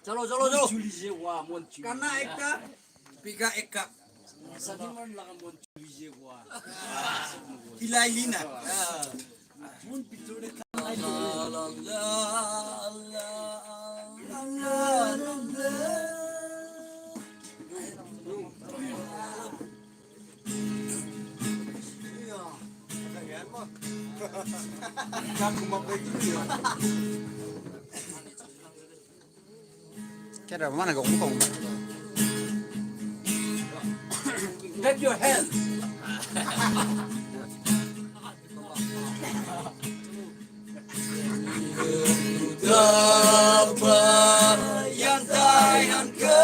चलो चुलीजे वा मन Karena Eka, Pika Eka, सदिमन लगा मन चुलीजे वा Hilai Lina. मन पितोड़े Cái rồi mana cũng cùng. Get your hand. Yang tayan ke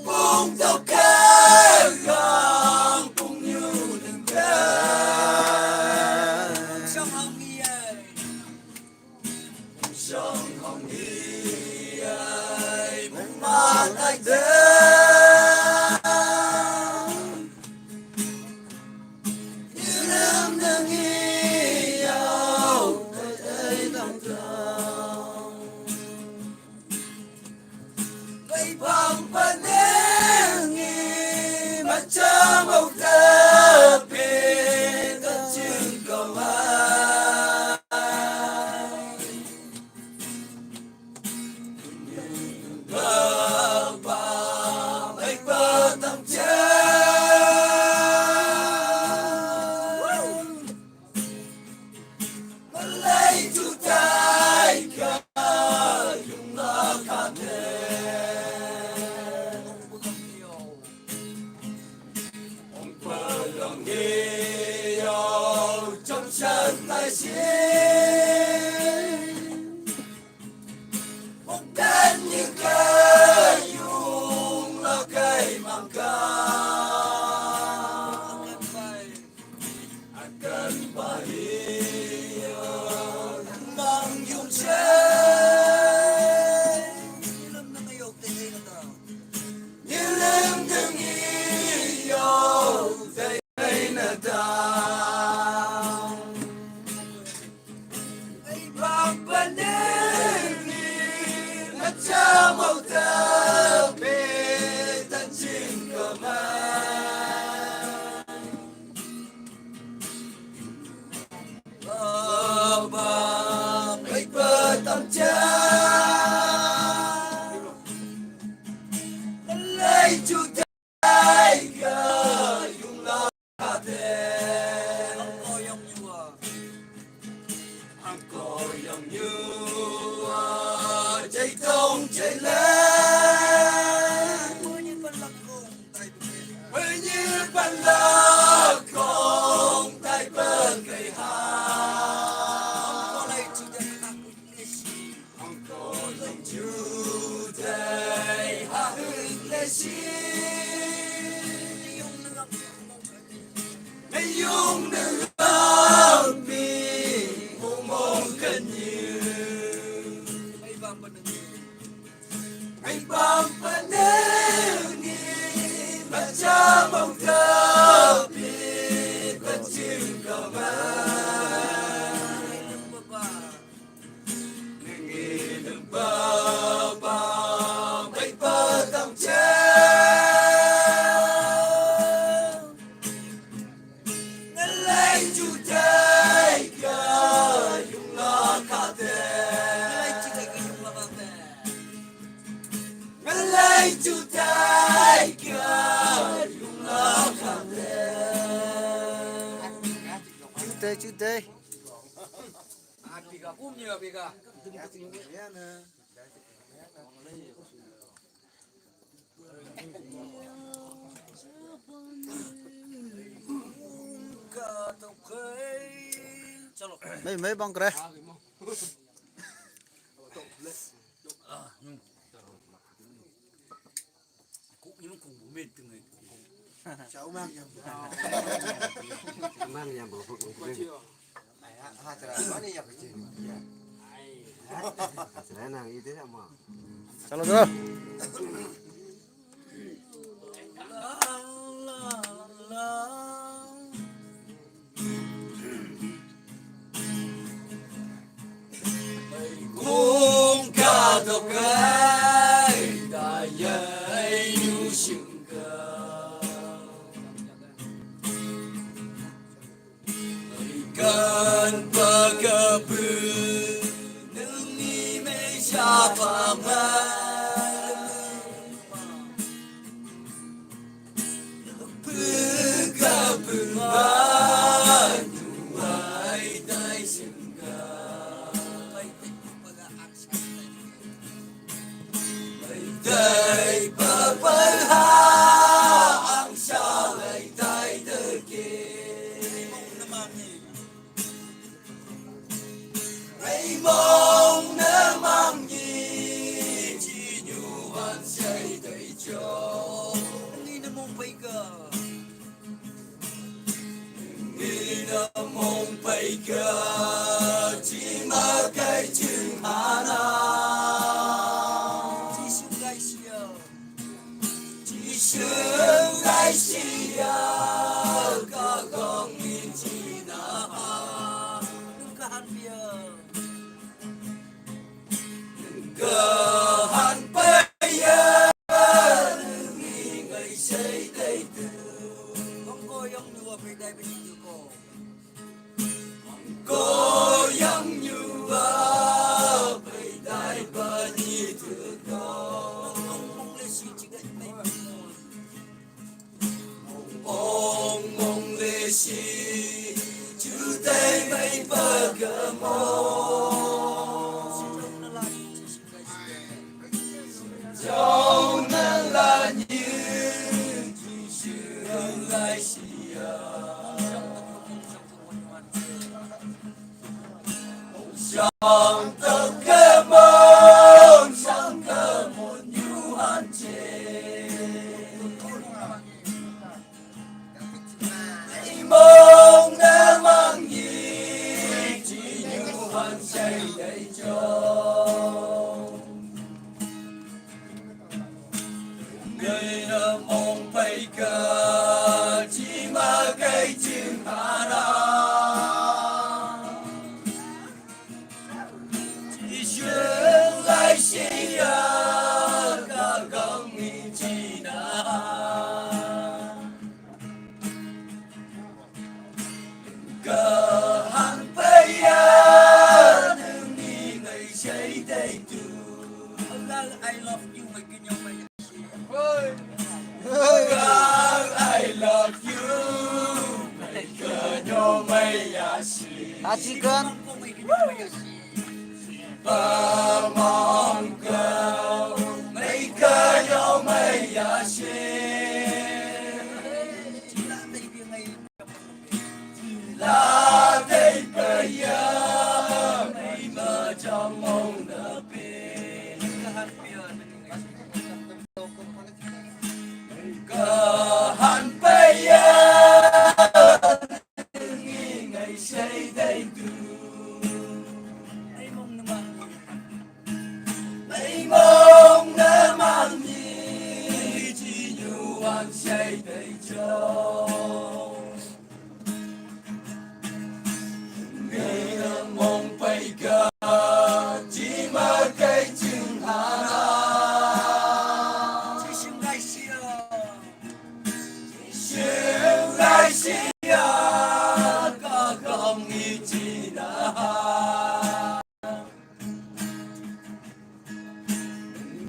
Bông tóc kê Gang cũng như đừng kê Trong hồng nghi ai Trong hồng nghi ai Mong mà tay thế Như nếm nâng yêu Thấy thấy lòng lòng Vậy bằng phần Macam tapi kecil kemai Bapa baik petang Malay jutai kayung lakane trong chân tay xin một đến như cây dùng là cây mang ca akan bahagia mang dùng như lem từng yêu đây là ta Macam mau tapi tak cinta Bapa baik petang Malay jutai kayung lakate Angko yang nyua Chạy thông chạy lên Với như ban lạc không tay bên cây hà Ông có lòng chú đây hạ hương lê xí Hãy dùng nâng ơn mi mong cần nhiều Hãy bám phần ni macam mau tapi kecil kemai Nengi bapa baik petang Ngelai jutai kayung lakate Ngelai jutai kayung lakate Chú tê. Biga pun ya biga Mấy bông kìa. Cũng như cùng bố mệt từng người Cháu mang nhầm. Mang nhầm bố phụ Saya nang itu sama. Chalo bro. cái đại dây yêu sừng kan pagabu nungi me siapa pagabu manuai dai singga dai babalha ang salai dai deke mong na mang nhi chỉ nhu hoàn say đầy cho nghĩ na mong bay ca nghĩ na mong bay ca chỉ mà cái chừng hà na chỉ sương gai xia chỉ sương gai xia cả con nghìn chỉ na đừng cả han bia Kehan paya Nungi ngay say day tu Không có yang nhua phải day bên như cô Không có yang nhua phải day bên như thứ cô Mong lê si chỉ gạch mây Mong lê si Chú tay mây bờ gờ mong Trong nắng là như chỉ sương lại xìa trong tất cả mong trong cả một nhu hoàn chế mong đã mang gì chỉ nhu hoàn say đầy cho người đã mong bay ca chỉ mà cái chừng hà ra chỉ duyên lại xì cả gắng mình chỉ na cả hàng bay đừng nghĩ ngày say đây tu I love you my kinh nhau mày God, I love you. Mày cơ nhau mày à xì. Acikan. Ba mong cơ mày cơ nhau mày à xì. Là đây bây giờ mày mơ trong mong nở bên. Kehan paya Nungi ngay say day tu Mấy mong na mang nhi chỉ nhu hoàn say đầy cho Ngày na mong bay ca chỉ mà cái chừng hà na chỉ sương gai xia sương gai xia cả không nghĩ chỉ na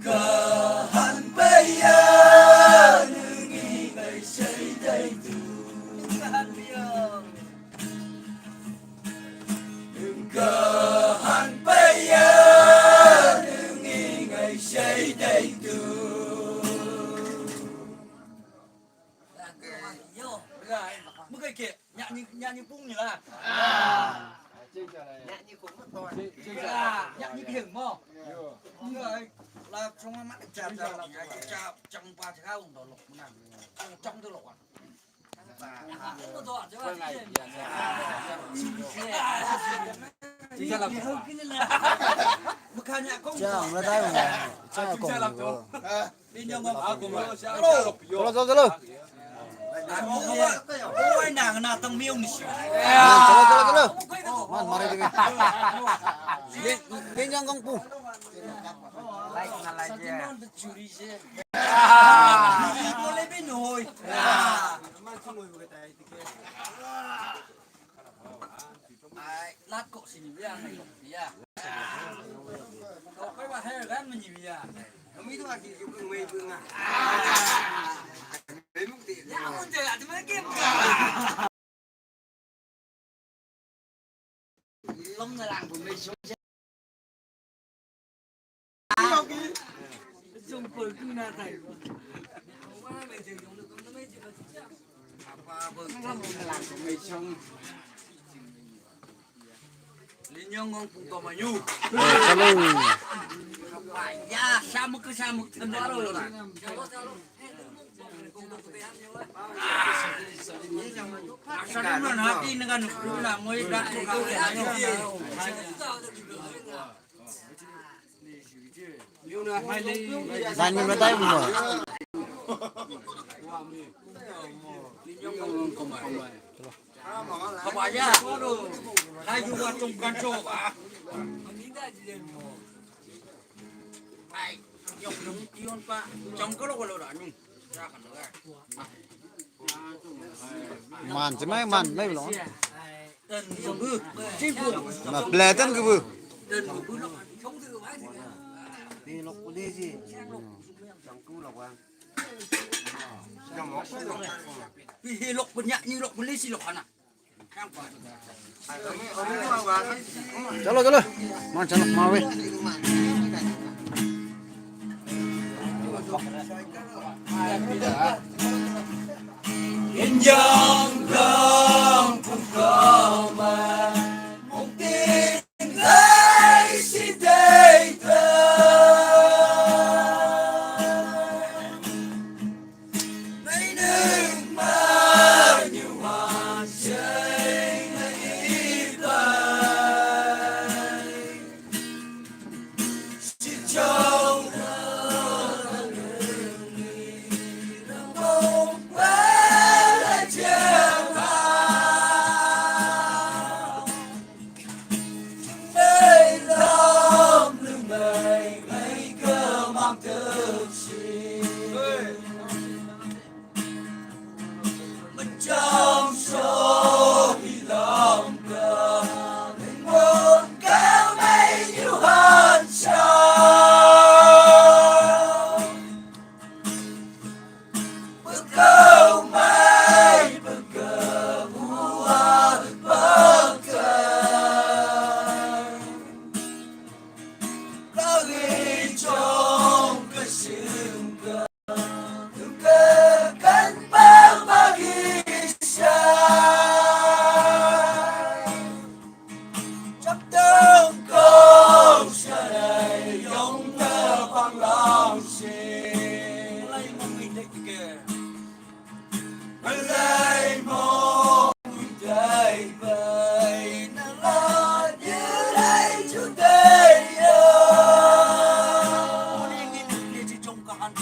Kehan paya Nungi ngay say day tu Kehan paya Kehan paya Nungi ngay say day tu Mức cái kia nhạc như bung như là nhạc như cũng mất to nhạc như kiềng mà người là trong mắt chạm trong ba thứ hai đó lục nào trong tôi lục à chỉ là mức hai nhạc không Jangan lah tahu. Jangan kong. đi nhau mà cùng Tolong. ôi nàng nào tầng miêu này Tolong. Man, mari kita. Bên trong công phu. Boleh binoy. Lát cọ xì bia này bia. Cọ cái bà hay gắn mình bia. Kami tu lagi juga main bunga. Memang tidak. Ya aku jalan cuma game. Lông là làng của mình xuống. Dùng phơi cứ na thầy. Apa betul lang kami song. Liên nhân ngon cùng tò mà nhu. Chalo. Ya, sama thân đó rồi. Asal mana hati dengan pula mau dah kau Dani ba tayo mo? Apa aja? Ayo buat cungkan coba. Baik, yang ion pak, congkol kalau dah ni. Man, cuma man, may belum. Tên bự, chính phủ. Mà platan ke bu? Tên bự nó không từ mãi thì. Đi lộc đi gì? Chẳng cứu lộc à? Chẳng ngó phải lộc. Vì lộc banyak như lộc beli si lộc anak. Kami orang tu awak. Chalo, chalo. Man, chalo, mau we. Nhân dân gần cùng cờ mà một tiếng thấy xin đây mấy nước mơ như hoa chơi lấy tay xin châu trong số vì lòng cờ mình muốn cao mấy nhiêu hơn sao bước câu mấy bước cờ mua bước cờ có ghi trong cái xương cờ từng cờ cánh bao bao ghi chấp tương công sẽ đầy giống thơ bằng lòng xin lấy mong mình đây kìa lấy mong mình đây vậy nó lo như đây chút đây ôi anh nghe được liền chỉ trông cả hắn kìa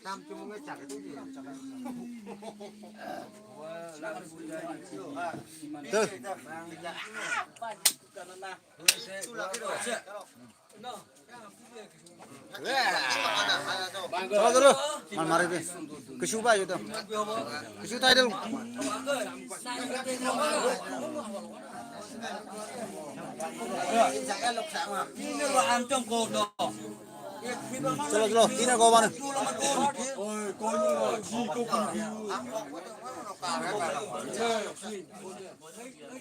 Tam cuma ngecak itu dia. Tuh. Chalo dulu. Mari deh. Kesuba aja tuh. Kesuba aja dulu. Ini lo antong kodo. Chalo. Tina kau mana?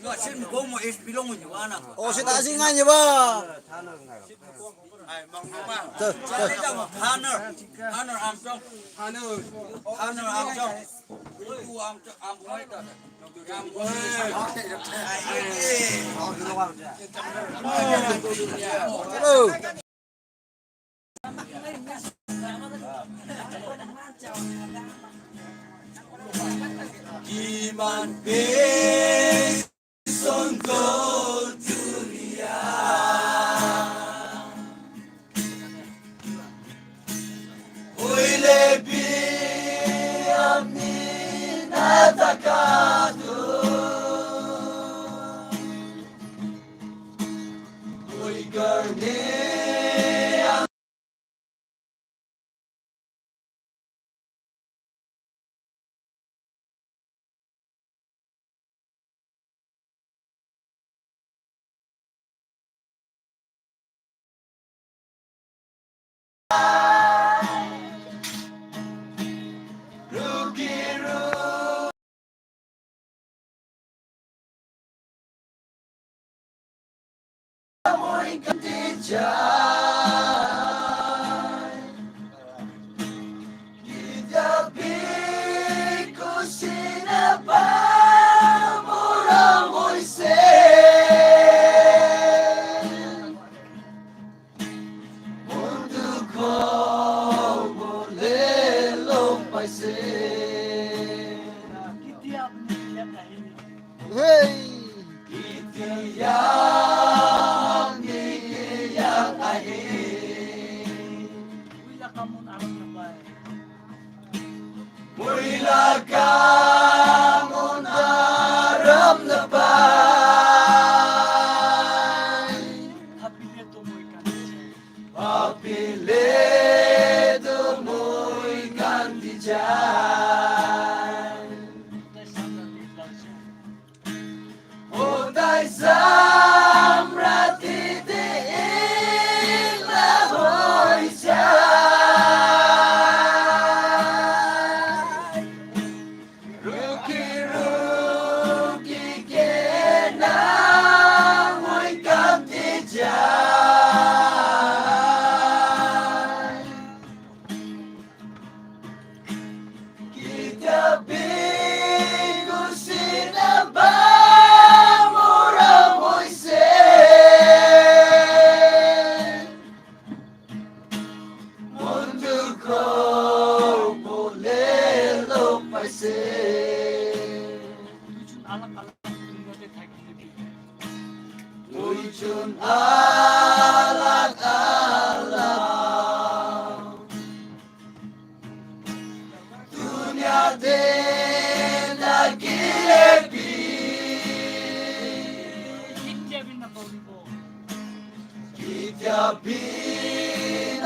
Lo sin ko mo is bilong mo ana. Oh, si tasingan ya, Bang. Tuh. Hunter antong. Hunter antong. Ku antong amboy ta. Chalo. Iman beson ko dunia. Hoy lebih amin atakado. Hoy garne. Hey. Mula kamu daram lebay. Apile tumoy kan diyan. Uday samrati diin lahoy siya. Tujun alat-alat dunia din lagi kita binabauribo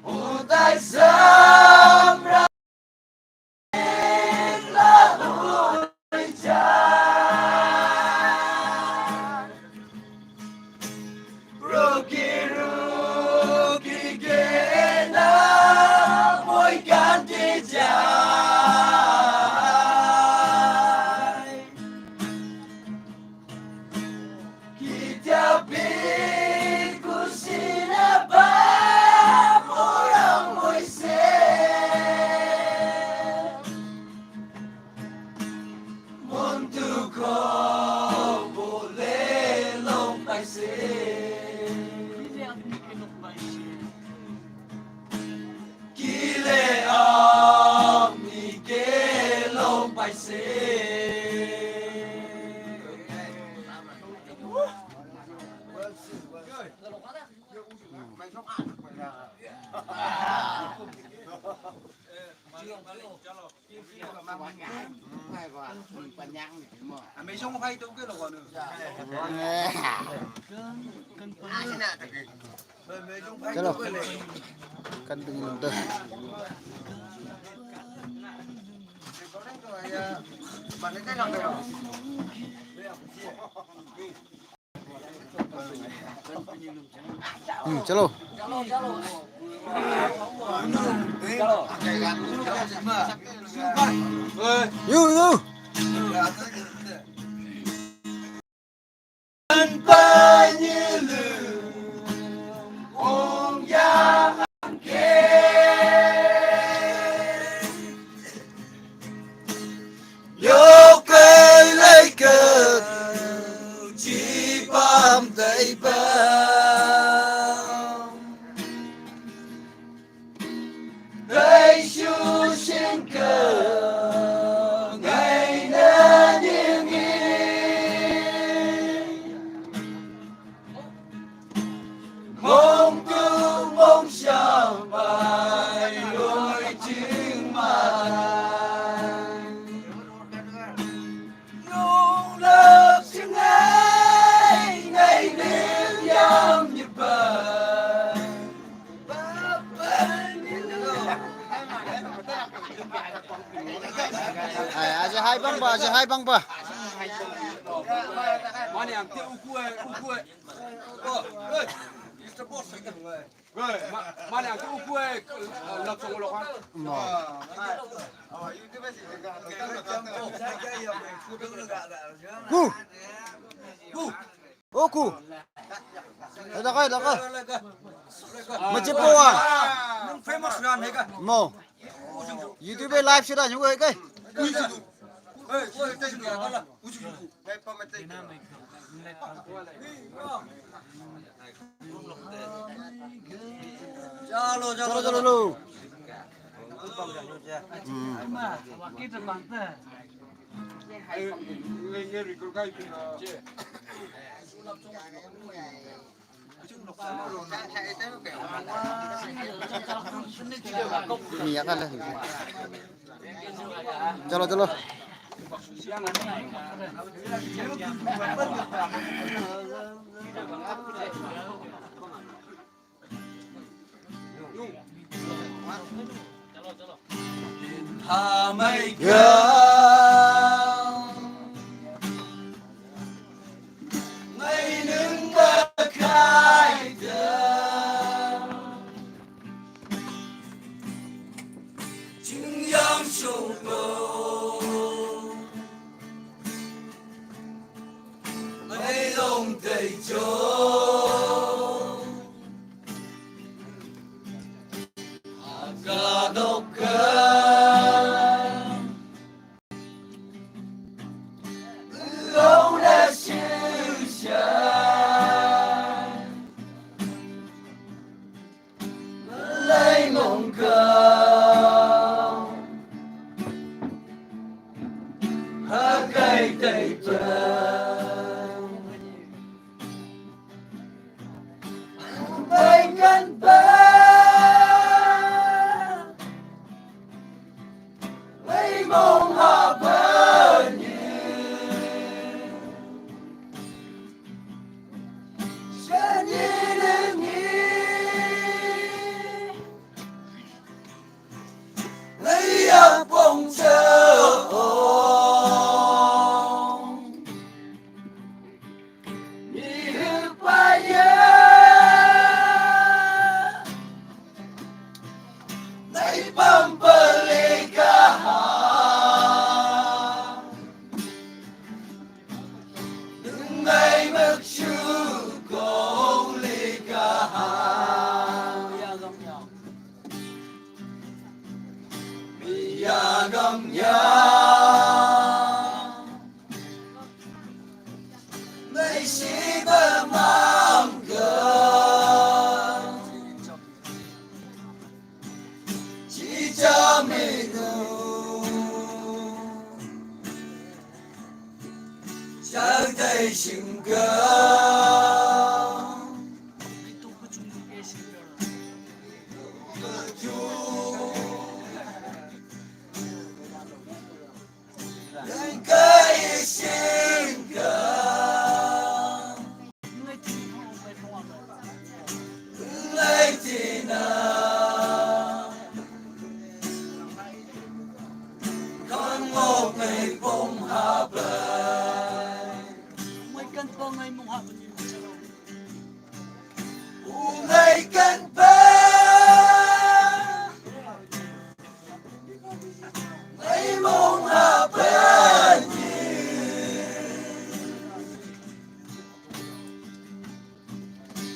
Uday samra Moisés Mấy sông hay tôi cái là còn nữa. Mấy sông hay Chalo. tôi cái này. Kan tingin to. Chalo. Yu yu. Vô cây lấy cờ chỉ bám tay bám đây chú xin cờ ngày nay những mong cứu mong sao bài đôi tiếng mà nung lớp tiếng ấy ngày đêm nhắm như bờ Aja hai bang ba, aja hai bang ba. Mana yang ti ukue. Mr. Boss cái người. Mana yang ti ukue lập xong rồi không? Ku. Oh ku. Ada kai, ada kai. Macam apa? Nung famous ran này cả. Mo. YouTube live sudah juga kai. Chalo Chalo chalo lu. Minyak kan lah. Chalo chalo. Thả mây cao mây đứng bờ khai tờ chứng giang sông bầu mây lông đầy trâu cả độc lâu đã chịu trái lấy mộng cao hát cây tay vàng bay cánh ba lấy mộng hạ bờ như lấy áp bông chờ hồn đi hư ba nhớ lấy băm bờ lê ca đừng ngay mức chú cô lê ca gầm nhau mấy sĩ bơ mang gần chỉ cho mình 신가 가의 신가 lại thì nào con một ngày bông hạ bài ngày cân ba ngày bông hạ bài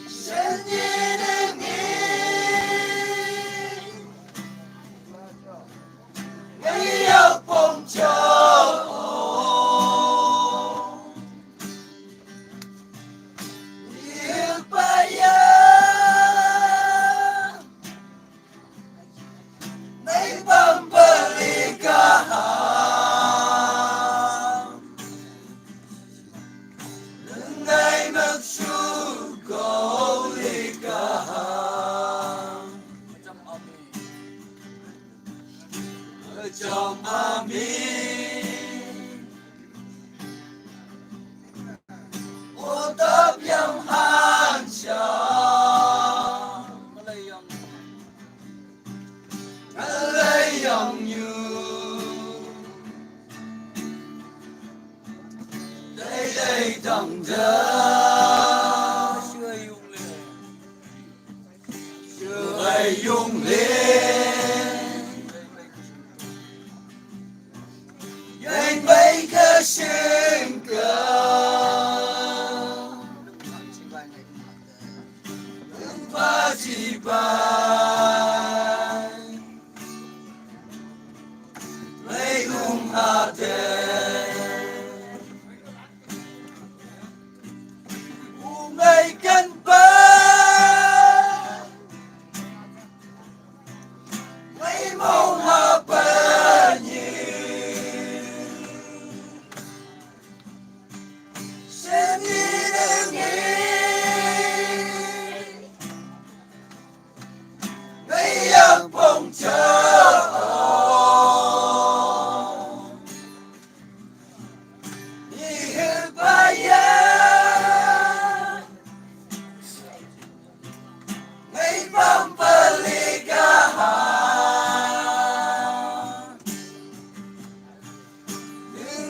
sen nhìn ngày áo bông cho yêu bayar nay pembeli kaham ngày mặc su kau likaham trong amin ô tấp yang han chang lấy yang như đây đây đằng ra chưa ai dùng lên anh bay cơ sinh cơ và chỉ bay lấy hạ tên ngày cân ba mấy mong hạ ba nhiều sẽ đi đến mấy giấc bông chờ đi hết bayar ngày pembeli kaham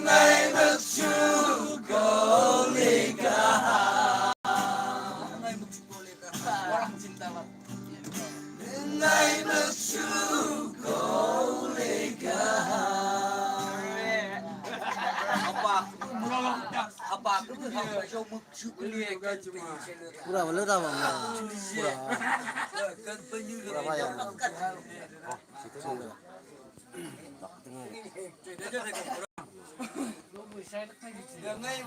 ngày mặc su kau likaham ngày mặc su kau likaham apa aku apa jauh muksud lihat kan cuma Pura boleh tahu bang? Pura. kan penyu Pura apa yang? Yang ngay